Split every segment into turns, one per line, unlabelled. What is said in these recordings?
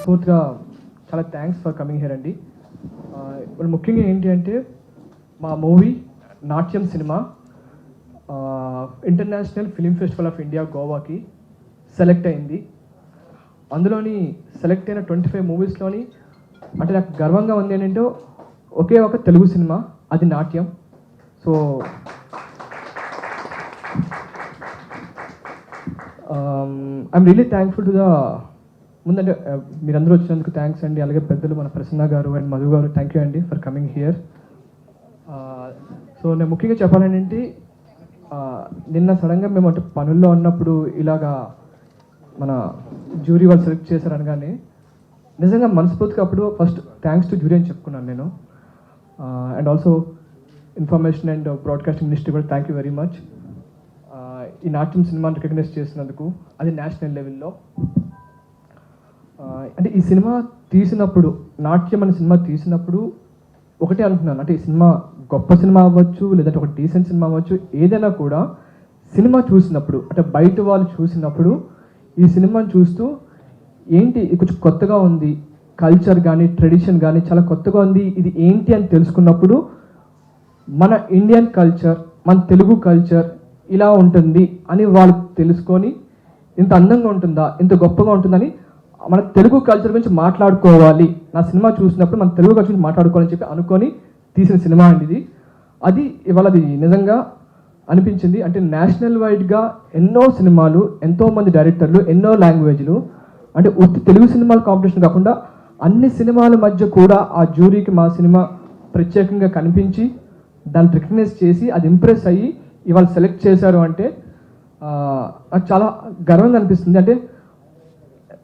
పూర్తిగా చాలా thanks for coming here అండి. ఇప్పుడు ముఖ్యంగా ఏంటి అంటే మా మూవీ నాట్యం cinema international film festival of India గోవాకి సెలెక్ట్ అయింది. అందులోని సెలెక్ట్ అయిన 25 మూవీస్లోని అంటే నాకు గర్వంగా ఉంది ఏంటంటే ఒకే ఒక తెలుగు సినిమా, అది నాట్యం. So I'm really thankful to the ముందంటే మీరందరూ వచ్చినందుకు థ్యాంక్స్ అండి. అలాగే పెద్దలు మన ప్రసన్న గారు అండ్ మధు గారు, థ్యాంక్ యూ అండి ఫర్ కమింగ్ హియర్. సో నేను ముఖ్యంగా చెప్పాలంటే నిన్న సడన్గా మేము అంటే పనుల్లో ఉన్నప్పుడు ఇలాగా మన జ్యూరీ వాళ్ళు సెలెక్ట్ చేశారు అనగానే నిజంగా మనస్ఫూర్తిగా అప్పుడు ఫస్ట్ థ్యాంక్స్ టు జ్యూరీ అని చెప్పుకున్నాను నేను. And also information and broadcasting ministry కూడా థ్యాంక్ యూ వెరీ మచ్. ఈ నాట్యం సినిమాని రికగ్నైజ్ చేసినందుకు, అది నేషనల్ లెవెల్లో. అంటే ఈ సినిమా తీసినప్పుడు, నాట్యం అనే సినిమా తీసినప్పుడు ఒకటే అనుకున్నాను, అంటే ఈ సినిమా గొప్ప సినిమా అవ్వచ్చు, లేదంటే ఒక డీసెంట్ సినిమా అవ్వచ్చు, ఏదైనా కూడా సినిమా చూసినప్పుడు అంటే బయట వాళ్ళు చూసినప్పుడు ఈ సినిమాని చూస్తూ ఏంటి ఇది కొంచెం కొత్తగా ఉంది, కల్చర్ కానీ ట్రెడిషన్ కానీ చాలా కొత్తగా ఉంది, ఇది ఏంటి అని తెలుసుకున్నప్పుడు మన ఇండియన్ కల్చర్, మన తెలుగు కల్చర్ ఇలా ఉంటుంది అని వాళ్ళు తెలుసుకొని ఇంత అందంగా ఉంటుందా, ఇంత గొప్పగా ఉంటుందని మన తెలుగు కల్చర్ గురించి మాట్లాడుకోవాలి, నా సినిమా చూసినప్పుడు మన తెలుగు కల్చర్ గురించి మాట్లాడుకోవాలని చెప్పి అనుకొని తీసిన సినిమా అండి ఇది. అది ఇవాళ అది నిజంగా అనిపించింది. అంటే నేషనల్ వైడ్గా ఎన్నో సినిమాలు, ఎంతోమంది డైరెక్టర్లు, ఎన్నో లాంగ్వేజ్లు, అంటే ఉత్తి తెలుగు సినిమాల కాంపిటీషన్ కాకుండా అన్ని సినిమాల మధ్య కూడా ఆ జ్యూరీకి మా సినిమా ప్రత్యేకంగా కనిపించి దాన్ని రికగ్నైజ్ చేసి అది ఇంప్రెస్ అయ్యి ఇవాళ సెలెక్ట్ చేశారు అంటే నాకు చాలా గర్వంగా అనిపిస్తుంది. అంటే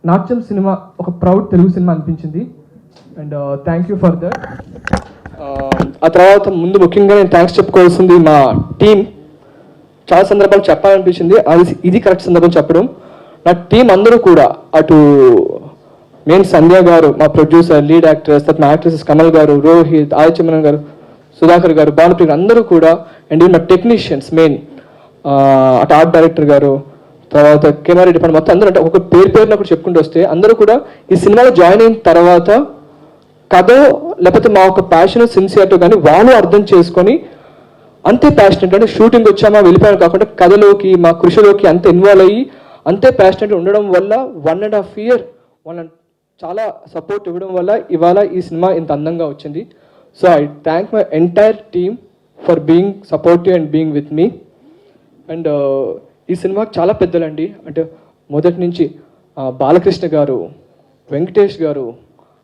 నాట్యం సినిమా ఒక ప్రౌడ్ తెలుగు సినిమా అనిపించింది. And thank you for that. ఆ తర్వాత ముందు ముఖ్యంగా నేను థ్యాంక్స్ చెప్పుకోవాల్సింది మా టీం. చాలా సందర్భాలు చెప్పాలనిపించింది, అది ఇది కరెక్ట్ సందర్భం చెప్పడం. నా టీం అందరూ కూడా, అటు మెయిన్ సంధ్య గారు మా ప్రొడ్యూసర్, లీడ్ యాక్టర్స్, తర్వాత మా యాక్ట్రెసెస్ కమల్ గారు, రోహిత్, ఆదిత్యమన్ గారు, సుధాకర్ గారు, భానుప్రియ అందరూ కూడా, అండ్ మా టెక్నీషియన్స్ మెయిన్ అటు ఆర్ట్ డైరెక్టర్ గారు, తర్వాత కెమెరా డిపార్ట్మెంట్ మొత్తం అందరూ, అంటే ఒక పేరున కూడా చెప్పుకుంటూ వస్తే అందరూ కూడా ఈ సినిమాలో జాయిన్ అయిన తర్వాత కథ లేకపోతే మా ఒక ప్యాషన్, సిన్సియర్టీ కానీ వాళ్ళు అర్థం చేసుకొని అంతే ప్యాషనెట్, అంటే షూటింగ్ వచ్చామా వెళ్ళిపోయాను కాకుండా కథలోకి, మా కృషిలోకి అంత ఇన్వాల్వ్ అయ్యి అంతే ప్యాషనెట్ ఉండడం వల్ల 1.5 year వాళ్ళ చాలా సపోర్ట్ ఇవ్వడం వల్ల ఇవాళ ఈ సినిమా ఇంత అందంగా వచ్చింది. So I thank my entire team for being supportive and being with me. And ఈ సినిమాకి చాలా పెద్దలండి, అంటే మొదటి నుంచి బాలకృష్ణ గారు, వెంకటేష్ గారు,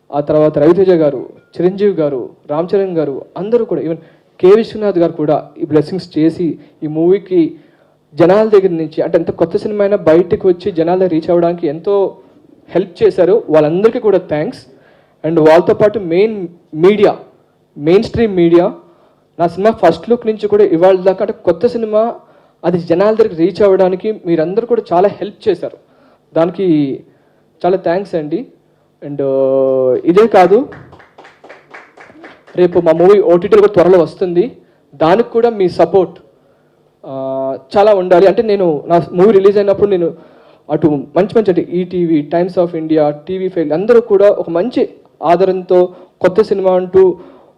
ఆ తర్వాత రవితేజ గారు, చిరంజీవి గారు, రామ్ చరణ్ గారు, అందరూ కూడా, ఈవెన్ కే విశ్వనాథ్ గారు కూడా ఈ బ్లెస్సింగ్స్ చేసి ఈ మూవీకి జనాల దగ్గర నుంచి, అంటే ఎంత కొత్త సినిమా అయినా బయటకు వచ్చి జనాల దగ్గర రీచ్ అవ్వడానికి ఎంతో హెల్ప్ చేశారు. వాళ్ళందరికీ కూడా థ్యాంక్స్. అండ్ వాళ్ళతో పాటు మెయిన్ స్ట్రీమ్ మీడియా నా సినిమా ఫస్ట్ లుక్ నుంచి కూడా ఇవాళ దాకా, అంటే కొత్త సినిమా అది జనాల దగ్గరికి రీచ్ అవ్వడానికి మీరందరూ కూడా చాలా హెల్ప్ చేశారు, దానికి చాలా థ్యాంక్స్ అండి. అండ్ ఇదే కాదు, రేపు మా మూవీ ఓటీటీలో త్వరలో వస్తుంది, దానికి కూడా మీ సపోర్ట్ చాలా ఉండాలి. అంటే నేను నా మూవీ రిలీజ్ అయినప్పుడు నేను అటు మంచి అంటే ETV, times of India, TV5 అందరూ కూడా ఒక మంచి ఆదరణతో కొత్త సినిమా అంటూ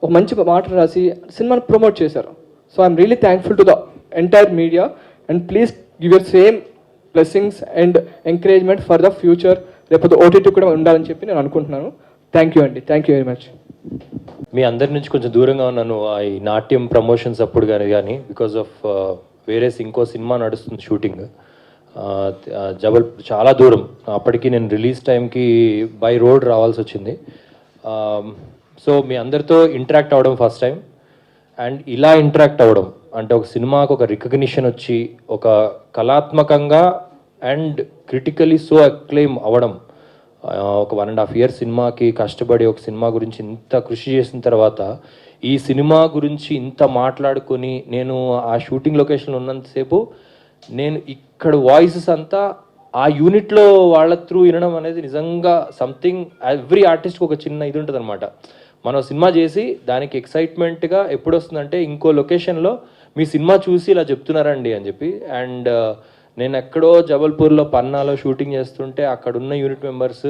ఒక మంచి మాట రాసి సినిమాని ప్రమోట్ చేశారు. So I'm really thankful to the entire media and please give your same blessings and encouragement for the future. రేపు ఓటీటీ కూడా ఉండాలని చెప్పి నేను అనుకుంటున్నాను. థ్యాంక్ యూ అండి, థ్యాంక్ యూ వెరీ మచ్.
మీ అందరి నుంచి కొంచెం దూరంగా ఉన్నాను ఈ నాట్యం ప్రమోషన్స్ అప్పుడు కానీ బికాజ్ ఆఫ్ వేరే ఇంకో సినిమా నడుస్తుంది షూటింగ్, చాలా దూరం. అప్పటికి నేను రిలీజ్ టైంకి బై రోడ్ రావాల్సి వచ్చింది. సో మీ అందరితో ఇంటరాక్ట్ అవ్వడం ఫస్ట్ టైం, అండ్ ఇలా ఇంటరాక్ట్ అవ్వడం అంటే ఒక సినిమాకు ఒక రికగ్నిషన్ వచ్చి ఒక కళాత్మకంగా అండ్ క్రిటికలీ సో అక్లెయిమ్ అవ్వడం, ఒక 1.5 years సినిమాకి కష్టపడి ఒక సినిమా గురించి ఇంత కృషి చేసిన తర్వాత ఈ సినిమా గురించి ఇంత మాట్లాడుకొని నేను ఆ షూటింగ్ లొకేషన్లో ఉన్నంతసేపు నేను ఇక్కడ వాయిసెస్ అంతా ఆ యూనిట్లో వాళ్ళ త్రూ వినడం అనేది నిజంగా సంథింగ్, ఎవ్రీ ఆర్టిస్ట్కి ఒక చిన్న ఇది ఉంటుంది అనమాట. మనం సినిమా చేసి దానికి ఎక్సైట్మెంట్గా ఎప్పుడు వస్తుందంటే ఇంకో లొకేషన్లో మీ సినిమా చూసి ఇలా చెప్తున్నారండి అని చెప్పి. అండ్ నేను ఎక్కడో జబల్పూర్లో పన్నాలో షూటింగ్ చేస్తుంటే అక్కడున్న యూనిట్ మెంబర్స్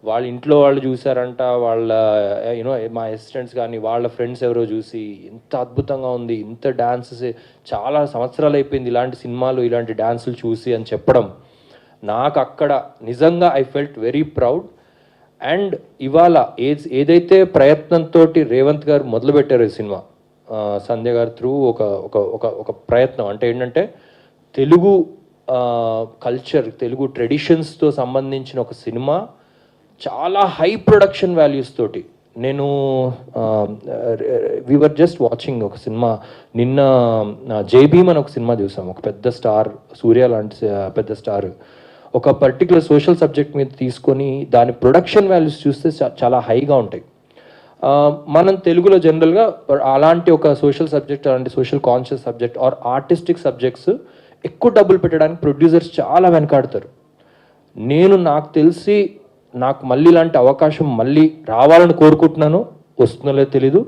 వాళ్ళ ఇంట్లో వాళ్ళు చూసారంట, వాళ్ళ యూనో మా అసిస్టెంట్స్ కానీ వాళ్ళ ఫ్రెండ్స్ ఎవరో చూసి ఇంత అద్భుతంగా ఉంది, ఇంత డ్యాన్సెస్ చాలా సంవత్సరాలు అయిపోయింది ఇలాంటి సినిమాలు ఇలాంటి డ్యాన్సులు చూసి అని చెప్పడం, నాకు అక్కడ నిజంగా I felt very proud. And ఇవాళ ఏదైతే ప్రయత్నంతో రేవంత్ గారు మొదలుపెట్టారు ఈ సినిమా, సంధ్య గారు త్రూ ఒక ఒక ఒక ఒక ప్రయత్నం అంటే ఏంటంటే తెలుగు కల్చర్ తెలుగు ట్రెడిషన్స్తో సంబంధించిన ఒక సినిమా చాలా హై ప్రొడక్షన్ వాల్యూస్ తోటి. నేను వీఆర్ జస్ట్ వాచింగ్ ఒక సినిమా నిన్న జై భీమ్ అని ఒక సినిమా చూసాం, ఒక పెద్ద స్టార్ సూర్య లాంటి పెద్ద స్టార్ ఒక పర్టికులర్ సోషల్ సబ్జెక్ట్ మీద తీసుకొని దాని ప్రొడక్షన్ వాల్యూస్ చూస్తే చాలా హైగా ఉంటాయి. మనం తెలుగులో జనరల్గా అలాంటి ఒక సోషల్ సబ్జెక్ట్ అలాంటి social conscious subject or artistic subjects ఎక్కువ డబ్బులు పెట్టడానికి ప్రొడ్యూసర్స్ చాలా వెనకాడతారు. నాకు తెలిసి నాకు మళ్ళీ ఇలాంటి అవకాశం మళ్ళీ రావాలని కోరుకుంటున్నాను, వస్తుందో లేదో తెలీదు.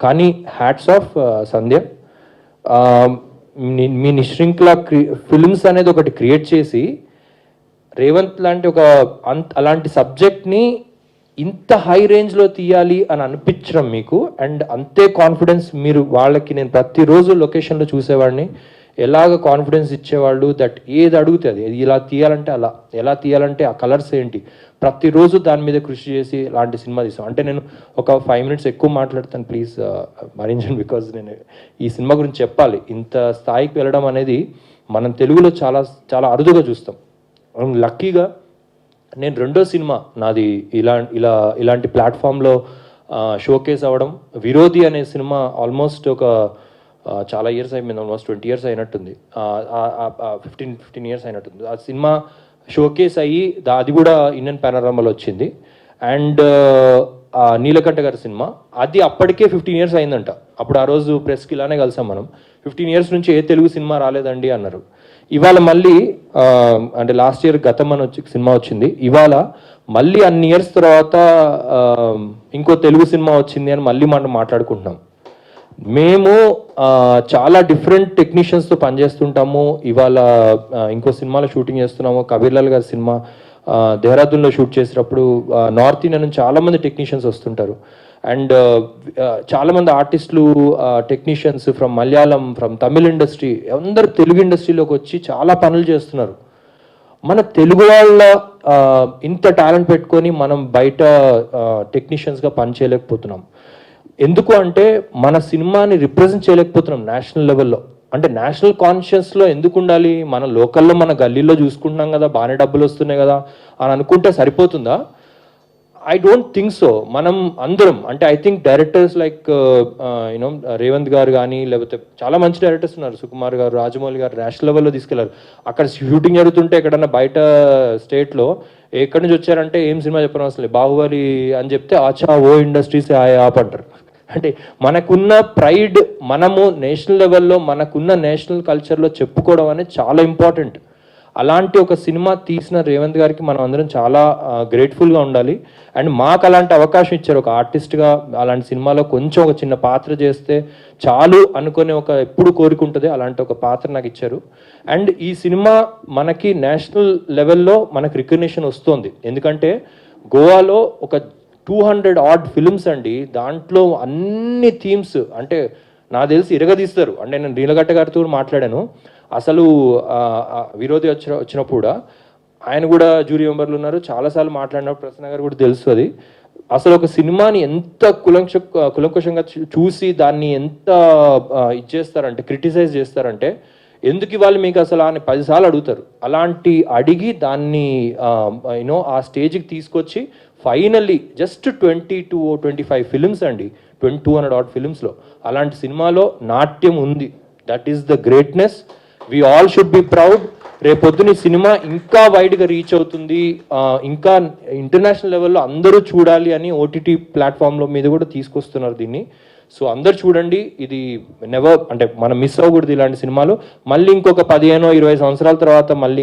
కానీ హ్యాట్స్ ఆఫ్ సంధ్య, మీ నిశ్శృంఖల ఫిల్మ్స్ అనేది ఒకటి క్రియేట్ చేసి రేవంత్ లాంటి అలాంటి సబ్జెక్ట్ని ఇంత హై రేంజ్లో తీయాలి అని అనిపించడం మీకు, అండ్ అంతే కాన్ఫిడెన్స్ మీరు వాళ్ళకి, నేను ప్రతిరోజు లొకేషన్లో చూసేవాడిని ఎలాగ కాన్ఫిడెన్స్ ఇచ్చేవాళ్ళు, దట్ ఏది అడుగుతుంది ఇలా తీయాలంటే అలా, ఎలా తీయాలంటే ఆ కలర్స్ ఏంటి, ప్రతిరోజు దాని మీద కృషి చేసి ఇలాంటి సినిమా తీసాం. అంటే నేను ఒక 5 minutes ఎక్కువ మాట్లాడతాను, ప్లీజ్ భరించండి, బికాజ్ నేను ఈ సినిమా గురించి చెప్పాలి. ఇంత స్థాయికి వెళ్ళడం అనేది మనం తెలుగులో చాలా చాలా అరుదుగా చూస్తాం. లక్కీగా నేను రెండో సినిమా నాది ఇలాంటి ప్లాట్ఫామ్లో షోకేస్ అవ్వడం. విరోధి అనే సినిమా ఆల్మోస్ట్ ఒక చాలా ఇయర్స్ అయిపోయింది, ఆల్మోస్ట్ 20 years అయినట్టుంది, 15 years అయినట్టుంది. ఆ సినిమా షోకేస్ అయ్యి అది కూడా ఇండియన్ పానోరమాలో వచ్చింది. అండ్ నీలకంఠ గారి సినిమా అది అప్పటికే 15 years అయిందంట. అప్పుడు ఆ రోజు ప్రెస్కి ఇలానే కలిసాం మనం, 15 years నుంచి ఏ తెలుగు సినిమా రాలేదండి అన్నారు. ఇవాళ మళ్ళీ అంటే లాస్ట్ ఇయర్ గతం అని సినిమా వచ్చింది, ఇవాళ మళ్ళీ అన్ని ఇయర్స్ తర్వాత ఇంకో తెలుగు సినిమా వచ్చింది అని మళ్ళీ మనం మాట్లాడుకుంటున్నాం. మేము చాలా డిఫరెంట్ టెక్నీషియన్స్తో పనిచేస్తుంటాము. ఇవాళ ఇంకో సినిమాలో షూటింగ్ చేస్తున్నాము, కబీర్లాల్ గారి సినిమా దేహరాదూన్లో షూట్ చేసినప్పుడు నార్త్ ఇండియా నుంచి చాలామంది టెక్నీషియన్స్ వస్తుంటారు. అండ్ చాలామంది ఆర్టిస్టులు technicians from Malayalam, from Tamil industry, అందరు తెలుగు ఇండస్ట్రీలోకి వచ్చి చాలా పనులు చేస్తున్నారు. మన తెలుగు వాళ్ళ ఇంత టాలెంట్ పెట్టుకొని మనం బయట టెక్నీషియన్స్గా పని చేయలేకపోతున్నాం. ఎందుకు అంటే మన సినిమాని రిప్రజెంట్ చేయలేకపోతున్నాం నేషనల్ లెవెల్లో. అంటే నేషనల్ కాన్షియస్లో ఎందుకు ఉండాలి, మన లోకల్లో మన గల్లీలో చూసుకుంటున్నాం కదా, బాగానే డబ్బులు వస్తున్నాయి కదా అని అనుకుంటే సరిపోతుందా? I don't think so. మనం అందరం అంటే I think directors like you know Revanth గారు కానీ, లేకపోతే చాలా మంచి డైరెక్టర్స్ ఉన్నారు, సుకుమార్ గారు, రాజమౌళి గారు నేషనల్ లెవెల్లో తీసుకెళ్లారు. అక్కడ షూటింగ్ జరుగుతుంటే ఎక్కడన్నా బయట స్టేట్లో ఎక్కడి నుంచి వచ్చారంటే ఏం సినిమా చెప్పడం అసలు బాహుబలి అని చెప్తే ఆచా ఓ ఇండస్ట్రీస్ ఆప్ అంటారు. అంటే మనకున్న ప్రైడ్, మనము నేషనల్ లెవెల్లో మనకున్న నేషనల్ కల్చర్లో చెప్పుకోవడం అనేది చాలా ఇంపార్టెంట్. అలాంటి ఒక సినిమా తీసిన రేవంత్ గారికి మనం అందరం చాలా గ్రేట్ఫుల్గా ఉండాలి. అండ్ మాకు అలాంటి అవకాశం ఇచ్చారు, ఒక ఆర్టిస్ట్గా అలాంటి సినిమాలో కొంచెం ఒక చిన్న పాత్ర చేస్తే చాలు అనుకునే ఒక ఎప్పుడు కోరుకుంటుంది, అలాంటి ఒక పాత్ర నాకు ఇచ్చారు. అండ్ ఈ సినిమా మనకి నేషనల్ లెవెల్లో మనకు రికగ్నిషన్ వస్తుంది. ఎందుకంటే గోవాలో ఒక 200 odd films అండి, దాంట్లో అన్ని థీమ్స్ అంటే నాకు తెలిసి ఇరగదీస్తారు. అంటే నేను నీలగట్ట గారితో కూడా మాట్లాడాను, అసలు విరోధి వచ్చినప్పుడు కూడా ఆయన కూడా జ్యూరీ మెంబర్లు ఉన్నారు, చాలాసార్లు మాట్లాడినప్పుడు ప్రసన్న గారు కూడా తెలుసు. అది అసలు ఒక సినిమాని ఎంత కులంకుశంగా చూసి దాన్ని ఎంత ఇచ్చేస్తారంటే, క్రిటిసైజ్ చేస్తారంటే, ఎందుకు ఇవ్వాలి మీకు అసలు అని 10 సార్లు అడుగుతారు. అలాంటి అడిగి దాన్ని యూనో ఆ స్టేజ్కి తీసుకొచ్చి ఫైనల్లీ జస్ట్ 25 ఫిలిమ్స్ అండి, 200 ఆడ్ ఫిలిమ్స్లో అలాంటి సినిమాలో నాట్యం ఉంది. That is the greatness. We all should be proud. రేపొద్దున ఈ సినిమా ఇంకా వైడ్గా రీచ్ అవుతుంది, ఇంకా ఇంటర్నేషనల్ లెవెల్లో అందరూ చూడాలి అని ఓటీటీ ప్లాట్ఫామ్లో మీద కూడా తీసుకొస్తున్నారు దీన్ని. సో అందరు చూడండి. ఇది నెవర్ అంటే మనం మిస్ అవ్వకూడదు ఇలాంటి సినిమాలు. మళ్ళీ ఇంకొక 15-20 సంవత్సరాల తర్వాత మళ్ళీ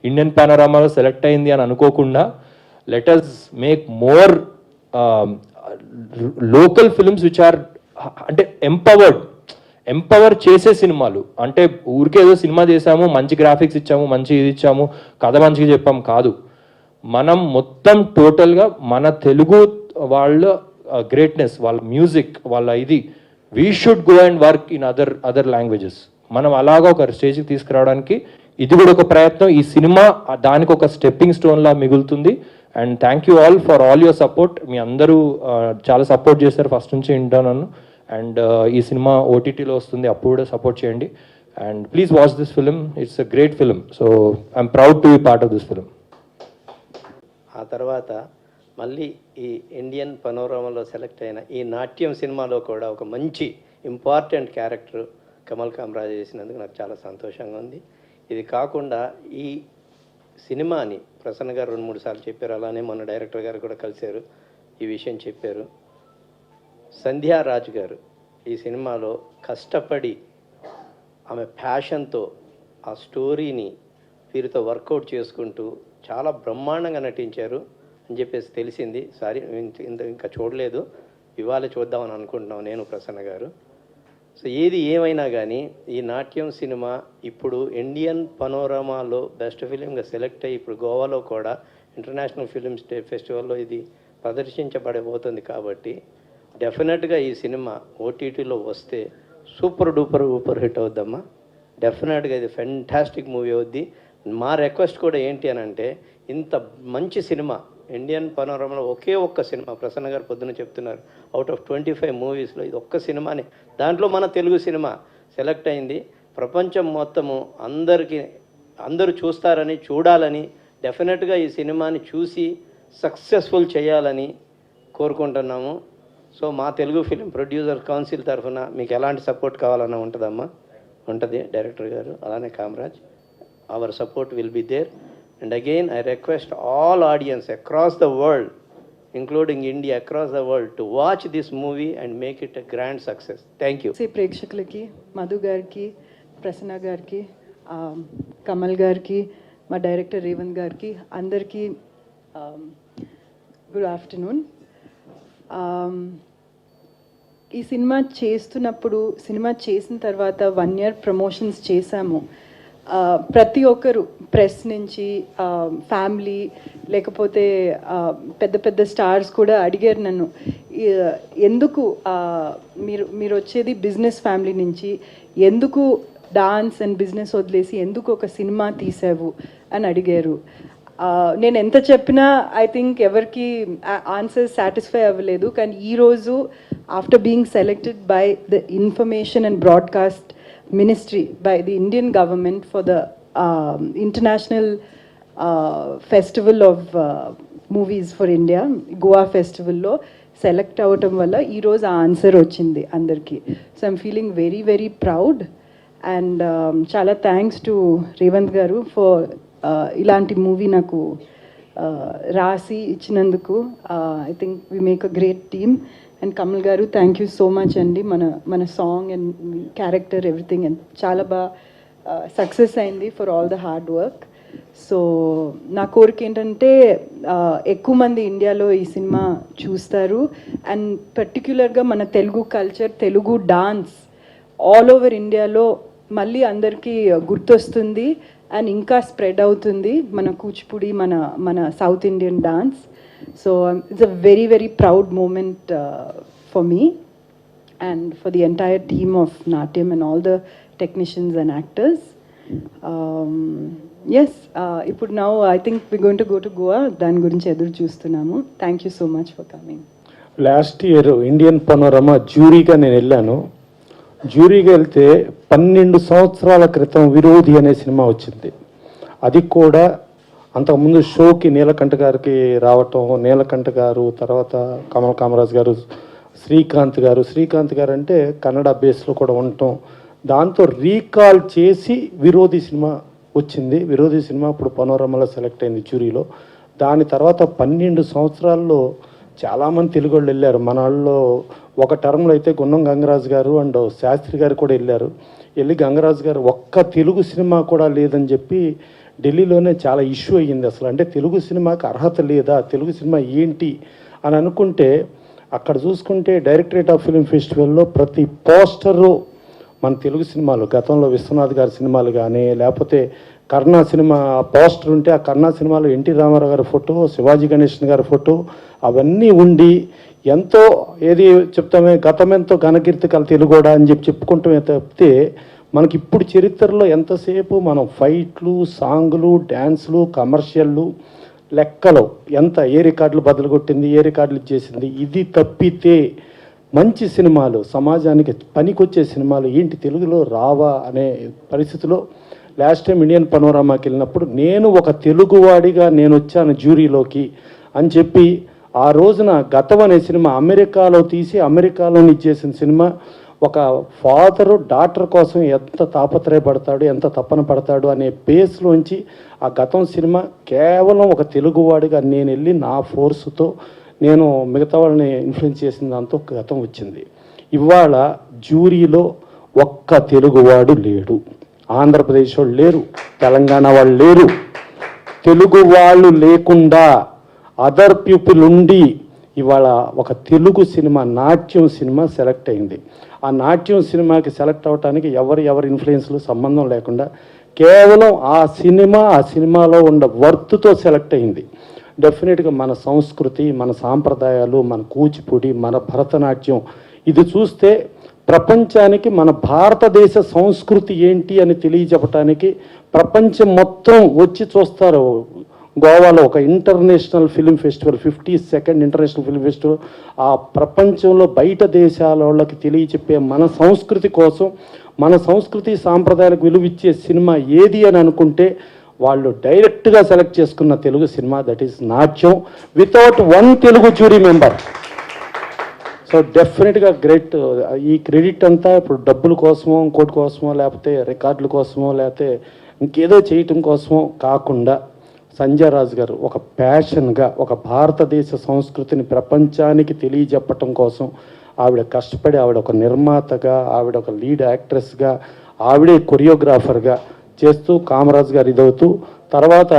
ఇండియన్ పానోరామాలో సెలెక్ట్ అయింది అని అనుకోకుండా let us make more local films which are అంటే ఎంపవర్ చేసే సినిమాలు. అంటే ఊరికే ఏదో సినిమా చేసాము, మంచి గ్రాఫిక్స్ ఇచ్చాము, మంచి ఇది ఇచ్చాము, కథ మంచిగా చెప్పాము కాదు. మనం మొత్తం టోటల్గా మన తెలుగు వాళ్ళ గ్రేట్నెస్, వాళ్ళ మ్యూజిక్, వాళ్ళ ఇది we should go and work in other languages. మనం అలాగా ఒక స్టేజ్కి తీసుకురావడానికి ఇది కూడా ఒక ప్రయత్నం. ఈ సినిమా దానికి ఒక స్టెప్పింగ్ స్టోన్ లా మిగులుతుంది. And thank you all for all your support. మీ అందరూ చాలా సపోర్ట్ చేశారు ఫస్ట్ నుంచి వింటాను. అండ్ ఈ సినిమా ఓటీటీలో వస్తుంది, అప్పుడు కూడా సపోర్ట్ చేయండి. And please watch this film. It's a great film. So I'm proud to be part of this film.
ఆ తర్వాత మళ్ళీ ఈ ఇండియన్ పనోరమాలో సెలెక్ట్ అయిన ఈ నాట్యం సినిమాలో కూడా ఒక మంచి ఇంపార్టెంట్ క్యారెక్టర్ కమల్ కామరాజ్ చేసినందుకు నాకు చాలా సంతోషంగా ఉంది. ఇది కాకుండా ఈ సినిమాని ప్రసన్న గారు 2-3 సార్లు చెప్పారు, అలానే మన డైరెక్టర్ గారు కూడా కలిశారు, ఈ విషయం చెప్పారు. సంధ్యారాజ్ గారు ఈ సినిమాలో కష్టపడి ఆమె ప్యాషన్తో ఆ స్టోరీని వీరితో వర్కౌట్ చేసుకుంటూ చాలా బ్రహ్మాండంగా నటించారు అని చెప్పేసి తెలిసింది. సారీ ఇంకా చూడలేదు, ఇవాళ చూద్దామని అనుకుంటున్నాం నేను ప్రసన్న గారు. సో ఏది ఏమైనా కానీ ఈ నాట్యం సినిమా ఇప్పుడు ఇండియన్ పనోరమాలో బెస్ట్ ఫిలింగా సెలెక్ట్ అయ్యి ఇప్పుడు గోవాలో కూడా ఇంటర్నేషనల్ ఫిలిం ఫెస్టివల్లో ఇది ప్రదర్శించబడబోతుంది. కాబట్టి డెఫినెట్గా ఈ సినిమా ఓటీటీలో వస్తే సూపర్ డూపర్ హిట్ అవుద్దమ్మా. డెఫినెట్గా ఇది ఫెంటాస్టిక్ మూవీ అవుద్ది. మా రిక్వెస్ట్ కూడా ఏంటి అని అంటే, ఇంత మంచి సినిమా ఇండియన్ పనోరమాలో ఒకే ఒక్క సినిమా ప్రసన్న గారు పొద్దున చెప్తున్నారు, అవుట్ ఆఫ్ 25 మూవీస్లో ఇది ఒక్క సినిమాని, దాంట్లో మన తెలుగు సినిమా సెలెక్ట్ అయింది. ప్రపంచం మొత్తము అందరూ చూస్తారని, చూడాలని, డెఫినెట్గా ఈ సినిమాని చూసి సక్సెస్ఫుల్ చేయాలని కోరుకుంటున్నాము. సో మా తెలుగు ఫిలిం ప్రొడ్యూసర్ కౌన్సిల్ తరఫున మీకు ఎలాంటి సపోర్ట్ కావాలన్నా ఉంటుందమ్మా, ఉంటుంది డైరెక్టర్ గారు, అలానే Kamaraj. Our support will be there. And again, I request all audience across the world, including India, across the world, to watch this movie and make it a grand success. Thank you.
ప్రేక్షకులకి, మధు గారికి, ప్రసన్న గారికి, కమల్ గారికి, మా director Revanth గారికి, అందరికీ good afternoon. ఈ cinema cinema చేసిన తర్వాత 1 year ప్రమోషన్స్ చేశాము. ప్రతి ఒక్కరు ప్రెస్ నుంచి ఫ్యామిలీ లేకపోతే పెద్ద స్టార్స్ కూడా అడిగారు నన్ను, ఎందుకు మీరు వచ్చేది బిజినెస్ ఫ్యామిలీ నుంచి, ఎందుకు డాన్స్ అండ్ బిజినెస్ వదిలేసి ఎందుకు ఒక సినిమా తీసావు అని అడిగారు. నేను ఎంత చెప్పినా ఐ థింక్ ఎవరికి ఆన్సర్ సాటిస్ఫై అవ్వలేదు. కానీ ఈరోజు after being selected by the information and broadcast Ministry by the Indian government for the International Festival of Movies for India, Goa Festival lo select avadam valla ee roju aa answer ochindi andarki. So I'm feeling very very proud and chala thanks to Revanth garu for ilanti movie naku rasi ichinanduku. I think we make a great team. And Kamal గారు, thank you so much అండి. మన song and character everything and చాలా బాగా success అయింది for all the hard work. So నా కోరిక ఏంటంటే ఎక్కువ మంది ఇండియాలో ఈ సినిమా చూస్తారు అండ్ పర్టిక్యులర్గా మన Telugu culture, Telugu dance all over ఇండియాలో మళ్ళీ అందరికీ గుర్తొస్తుంది అండ్ ఇంకా స్ప్రెడ్ అవుతుంది మన కూచిపూడి, మన south Indian dance. So it's a very very proud moment for me and for the entire team of Natyam and all the technicians and actors. Yes, ఇప్పుడు now I think we're going to go to Goa. దాని గురించి ఎదురు చూస్తున్నాము. Thank you so much for coming.
Last year Indian panorama జ్యూరీగా నేను వెళ్ళాను. జ్యూరీగా వెళ్తే 12 సంవత్సరాల క్రితం విరోధి అనే సినిమా వచ్చింది. అది కూడా అంతకుముందు షోకి నీలకంఠ గారికి రావటం, నీలకంఠ గారు, తర్వాత కమల్ కామరాజ్ గారు, శ్రీకాంత్ గారు అంటే కన్నడ బేస్లో కూడా ఉండటం, దాంతో రీకాల్ చేసి విరోధి సినిమా వచ్చింది. విరోధి సినిమా ఇప్పుడు పనోరమలో సెలెక్ట్ అయింది జ్యూరీలో. దాని తర్వాత 12 సంవత్సరాల్లో చాలామంది తెలుగు వాళ్ళు వెళ్ళారు. మన వాళ్ళు ఒక టర్మ్లో అయితే గున్నం గంగరాజు గారు అండ్ శాస్త్రి గారు కూడా వెళ్ళారు. వెళ్ళి గంగరాజు గారు ఒక్క తెలుగు సినిమా కూడా లేదని చెప్పి ఢిల్లీలోనే చాలా ఇష్యూ అయ్యింది. అసలు అంటే తెలుగు సినిమాకి అర్హత లేదా, తెలుగు సినిమా ఏంటి అని అనుకుంటే అక్కడ చూసుకుంటే డైరెక్టరేట్ ఆఫ్ ఫిల్మ్ ఫెస్టివల్లో ప్రతి పోస్టరు మన తెలుగు సినిమాలు, గతంలో విశ్వనాథ్ గారి సినిమాలు కానీ, లేకపోతే కర్ణా సినిమా పోస్టర్ ఉంటే ఆ కర్ణా సినిమాలో ఎన్టీ రామారావు గారి ఫోటో, శివాజీ గణేషన్ గారి ఫోటో అవన్నీ ఉండి ఎంతో ఏది చెప్తామే గతమెంతో ఘనకీర్తి కల తెలుగోడా అని చెప్పి చెప్పుకుంటామే తప్పితే మనకి ఇప్పుడు చరిత్రలో ఎంతసేపు మనం ఫైట్లు, సాంగులు, డ్యాన్సులు, కమర్షియల్లు, లెక్కలు ఎంత ఏ రికార్డులు బదులు కొట్టింది, ఏ రికార్డులు ఇచ్చేసింది, ఇది తప్పితే మంచి సినిమాలు, సమాజానికి పనికొచ్చే సినిమాలు ఏంటి తెలుగులో రావా అనే పరిస్థితిలో లాస్ట్ టైం ఇండియన్ పనోరమాకి వెళ్ళినప్పుడు నేను ఒక తెలుగువాడిగా నేను వచ్చాను జ్యూరీలోకి అని చెప్పి ఆ రోజున గతం అనే సినిమా అమెరికాలో తీసి అమెరికాలో ఇచ్చేసిన సినిమా ఒక ఫాదరు డాటర్ కోసం ఎంత తాపత్రయపడతాడు, ఎంత తపన పడతాడు అనే బేస్లోంచి ఆ గతం సినిమా కేవలం ఒక తెలుగువాడిగా నేను వెళ్ళి నా ఫోర్సుతో నేను మిగతా వాళ్ళని ఇన్ఫ్లుయెన్స్ చేసిన దాంతో గతం వచ్చింది. ఇవాళ జ్యూరీలో ఒక్క తెలుగువాడు లేడు, ఆంధ్రప్రదేశ్ వాళ్ళు లేరు, తెలంగాణ వాళ్ళు లేరు. తెలుగు వాళ్ళు లేకుండా అదర్ పీపుల్ ఉండి ఇవాళ ఒక తెలుగు సినిమా, నాట్యం సినిమా సెలెక్ట్ అయింది. ఆ నాట్యం సినిమాకి సెలెక్ట్ అవ్వడానికి ఎవరి ఇన్ఫ్లుయెన్స్లు సంబంధం లేకుండా కేవలం ఆ సినిమాలో ఉన్న వర్త్తో సెలెక్ట్ అయింది. డెఫినెట్గా మన సంస్కృతి, మన సాంప్రదాయాలు, మన కూచిపూడి, మన భరతనాట్యం ఇది చూస్తే ప్రపంచానికి మన భారతదేశ సంస్కృతి ఏంటి అని తెలియజెప్పడానికి ప్రపంచం మొత్తం వచ్చి చూస్తారు. గోవాలో ఒక international film festival, 52nd international film festival, ఆ ప్రపంచంలో బయట దేశాల వాళ్ళకి తెలియచెప్పే మన సంస్కృతి కోసం, మన సంస్కృతి సాంప్రదాయాలకు విలువిచ్చే సినిమా ఏది అని అనుకుంటే వాళ్ళు డైరెక్ట్గా సెలెక్ట్ చేసుకున్న తెలుగు సినిమా దట్ ఈస్ నాట్యం, without one Telugu jury member. So డెఫినెట్గా గ్రేట్. ఈ క్రెడిట్ అంతా ఇప్పుడు డబ్బుల కోసమో, ఇంకోటి కోసమో, లేకపోతే రికార్డుల కోసమో, లేకపోతే ఇంకేదో చేయటం కోసమో కాకుండా సంజయ్ రాజ్ గారు ఒక ప్యాషన్గా ఒక భారతదేశ సంస్కృతిని ప్రపంచానికి తెలియజెప్పటం కోసం ఆవిడ కష్టపడి, ఆవిడ ఒక నిర్మాతగా, ఆవిడ ఒక లీడ్ యాక్ట్రెస్గా, ఆవిడే కొరియోగ్రాఫర్గా చేస్తూ కామరాజ్ గారు ఇదవుతూ, తర్వాత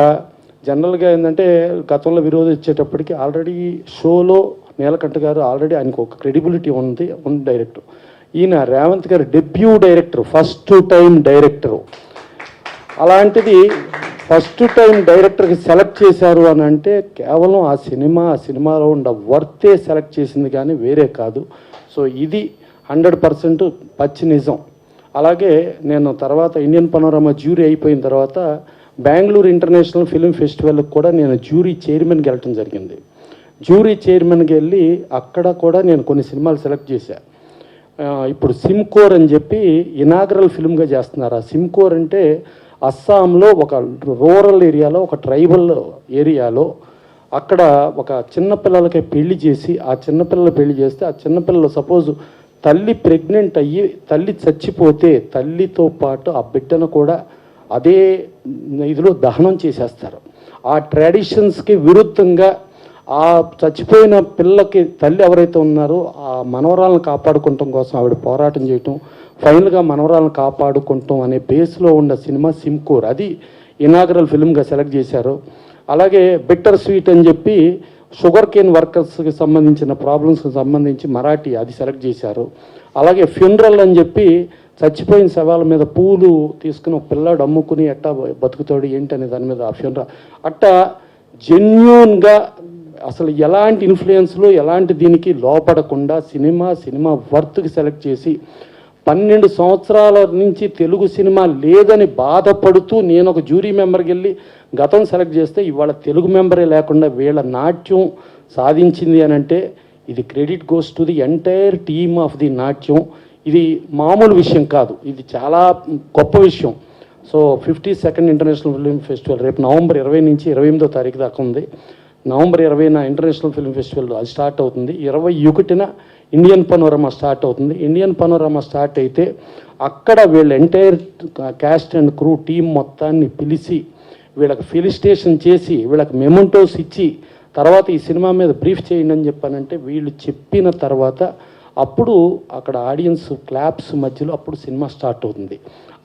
జనరల్గా ఏంటంటే గతంలో విరోధి ఇచ్చేటప్పటికి ఆల్రెడీ షోలో నీలకంఠ గారు ఆల్రెడీ ఆయనకు ఒక క్రెడిబిలిటీ ఉంది డైరెక్టర్. ఈయన రేవంత్ గారు debut director, first time director. అలాంటిది ఫస్ట్ టైం డైరెక్టర్కి సెలెక్ట్ చేశారు అని అంటే కేవలం ఆ సినిమాలో ఉన్న వర్తే సెలెక్ట్ చేసింది కానీ వేరే కాదు. సో ఇది 100% పచ్చి నిజం. అలాగే నేను తర్వాత ఇండియన్ పనోరమా జ్యూరీ అయిపోయిన తర్వాత బెంగళూరు ఇంటర్నేషనల్ ఫిలిం ఫెస్టివల్కి కూడా నేను జ్యూరీ చైర్మన్కి వెళ్ళటం జరిగింది. జ్యూరీ చైర్మన్కి వెళ్ళి అక్కడ కూడా నేను కొన్ని సినిమాలు సెలెక్ట్ చేశాను. ఇప్పుడు సిమ్కోర్ అని చెప్పి ఇనాగరల్ ఫిల్మ్గా చేస్తున్నారు. ఆ సిమ్కోర్ అంటే అస్సాంలో ఒక రూరల్ ఏరియాలో, ఒక ట్రైబల్ ఏరియాలో అక్కడ ఒక చిన్నపిల్లలకి పెళ్లి చేసి, ఆ చిన్నపిల్లలు పెళ్లి చేస్తే ఆ చిన్నపిల్లలు సపోజ్ తల్లి ప్రెగ్నెంట్ అయ్యి తల్లి చచ్చిపోతే తల్లితో పాటు ఆ బిడ్డను కూడా అదే ఇదిలో దహనం చేసేస్తారు. ఆ ట్రెడిషన్స్కి విరుద్ధంగా ఆ చచ్చిపోయిన పిల్లకి తల్లి ఎవరైతే ఉన్నారో ఆ మనవరాలను కాపాడుకోవటం కోసం ఆవిడ పోరాటం చేయటం, ఫైనల్గా మనవరాలను కాపాడుకుంటాం అనే బేస్లో ఉన్న సినిమా సిమ్కోర్, అది ఇనాగరల్ ఫిల్మ్గా సెలెక్ట్ చేశారు. అలాగే బిట్టర్ స్వీట్ అని చెప్పి షుగర్ కేన్ వర్కర్స్కి సంబంధించిన ప్రాబ్లమ్స్కి సంబంధించి మరాఠీ, అది సెలెక్ట్ చేశారు. అలాగే ఫ్యూనరల్ అని చెప్పి చచ్చిపోయిన శవాల మీద పూలు తీసుకుని ఒక పిల్లాడు అమ్ముకుని ఎట్టా బతుకుతాడు ఏంటనే దాని మీద ఆ ఫ్యూనరల్. అట్టా జెన్యూన్గా అసలు ఎలాంటి ఇన్ఫ్లుయెన్స్లు ఎలాంటి దీనికి లోపడకుండా సినిమా వర్త్కి సెలెక్ట్ చేసి 12 సంవత్సరాల నుంచి తెలుగు సినిమా లేదని బాధపడుతూ నేను ఒక జ్యూరీ మెంబర్కి వెళ్ళి గతం సెలెక్ట్ చేస్తే ఇవాళ తెలుగు మెంబరే లేకుండా వీళ్ళ నాట్యం సాధించింది అని అంటే ఇది credit goes to the entire team of the నాట్యం. ఇది మామూలు విషయం కాదు, ఇది చాలా గొప్ప విషయం. So 52nd international film festival రేపు నవంబర్ 20 నుంచి 28వ తారీఖు దాకా ఉంది. నవంబర్ 20న ఇంటర్నేషనల్ ఫిల్మ్ ఫెస్టివల్ అది స్టార్ట్ అవుతుంది. 21న ఇండియన్ పనోరమా స్టార్ట్ అవుతుంది. ఇండియన్ పనోరమా స్టార్ట్ అయితే అక్కడ వీళ్ళ entire caste and crew team మొత్తాన్ని పిలిచి వీళ్ళకి ఫెలిసిటేషన్ చేసి వీళ్ళకి మెమెంటోస్ ఇచ్చి తర్వాత ఈ సినిమా మీద బ్రీఫ్ చేయండి అని చెప్పానంటే వీళ్ళు చెప్పిన తర్వాత అప్పుడు అక్కడ ఆడియన్స్ క్లాప్స్ మధ్యలో అప్పుడు సినిమా స్టార్ట్ అవుతుంది.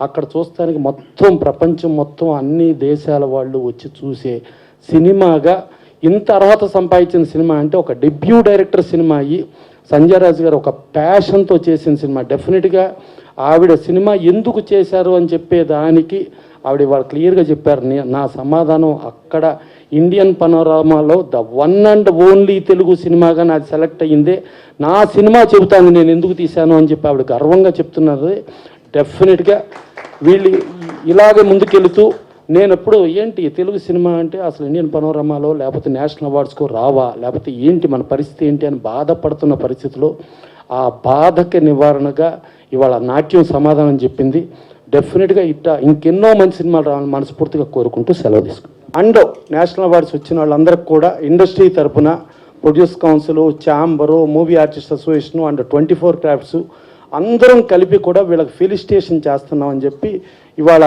అక్కడ చూస్తానికి మొత్తం ప్రపంచం మొత్తం అన్ని దేశాల వాళ్ళు వచ్చి చూసే సినిమాగా ఇంత అర్హత సంపాదించిన సినిమా అంటే ఒక డెబ్యూ డైరెక్టర్ సినిమా అయ్యి సంజయ్ రాజ్ గారు ఒక ప్యాషన్తో చేసిన సినిమా. డెఫినెట్గా ఆవిడ సినిమా ఎందుకు చేశారు అని చెప్పేదానికి ఆవిడ వాళ్ళు క్లియర్గా చెప్పారు. నా సమాధానం అక్కడ ఇండియన్ పనోరామాలో the one and only Telugu సినిమాగా నాది సెలెక్ట్ అయ్యిందే. నా సినిమా చెబుతాను నేను ఎందుకు తీశాను అని చెప్పి ఆవిడ గర్వంగా చెప్తున్నారు. డెఫినెట్గా వీళ్ళు ఇలాగే ముందుకెళ్తూ నేను ఎప్పుడు ఏంటి తెలుగు సినిమా అంటే అసలు ఇండియన్ పనోరమాలో లేకపోతే నేషనల్ అవార్డ్స్కో రావా లేకపోతే ఏంటి మన పరిస్థితి ఏంటి అని బాధపడుతున్న పరిస్థితిలో ఆ బాధకి నివారణగా ఇవాళ నాట్యం సమాధానం చెప్పింది. డెఫినెట్గా ఇంకెన్నో మంచి సినిమాలు రావాలని మనస్ఫూర్తిగా కోరుకుంటూ సెలవు తీసుకుంటాం. అండ్ నేషనల్ అవార్డ్స్ వచ్చిన వాళ్ళందరికీ కూడా ఇండస్ట్రీ తరఫున produce council, chamber, movie artist association and 24 crafts అందరం కలిపి కూడా వీళ్ళకి ఫెలిసిటేషన్ చేస్తున్నామని చెప్పి ఇవాళ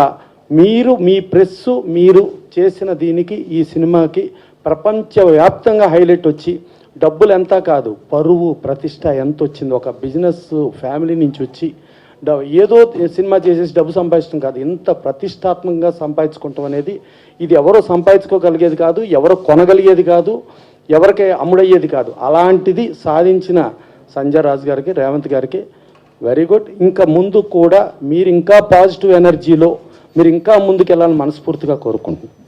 మీ ప్రెస్సు మీరు చేసిన దీనికి ఈ సినిమాకి ప్రపంచవ్యాప్తంగా హైలైట్ వచ్చి డబ్బులు ఎంత కాదు పరువు ప్రతిష్ట ఎంత వచ్చింది. ఒక బిజినెస్ ఫ్యామిలీ నుంచి వచ్చి ఏదో సినిమా చేసేసి డబ్బు సంపాదించడం కాదు, ఇంత ప్రతిష్టాత్మకంగా సంపాదించుకుంటాం అనేది ఇది ఎవరో సంపాదించుకోగలిగేది కాదు, ఎవరో కొనగలిగేది కాదు, ఎవరికి అమ్ముడయ్యేది కాదు. అలాంటిది సాధించిన సంజయ్ రాజ్ గారికి, రేవంత్ గారికి వెరీ గుడ్. ఇంకా ముందు కూడా మీరు ఇంకా పాజిటివ్ ఎనర్జీలో మీరు ఇంకా ముందుకు వెళ్ళాలని మనస్ఫూర్తిగా కోరుకుంటున్నాను.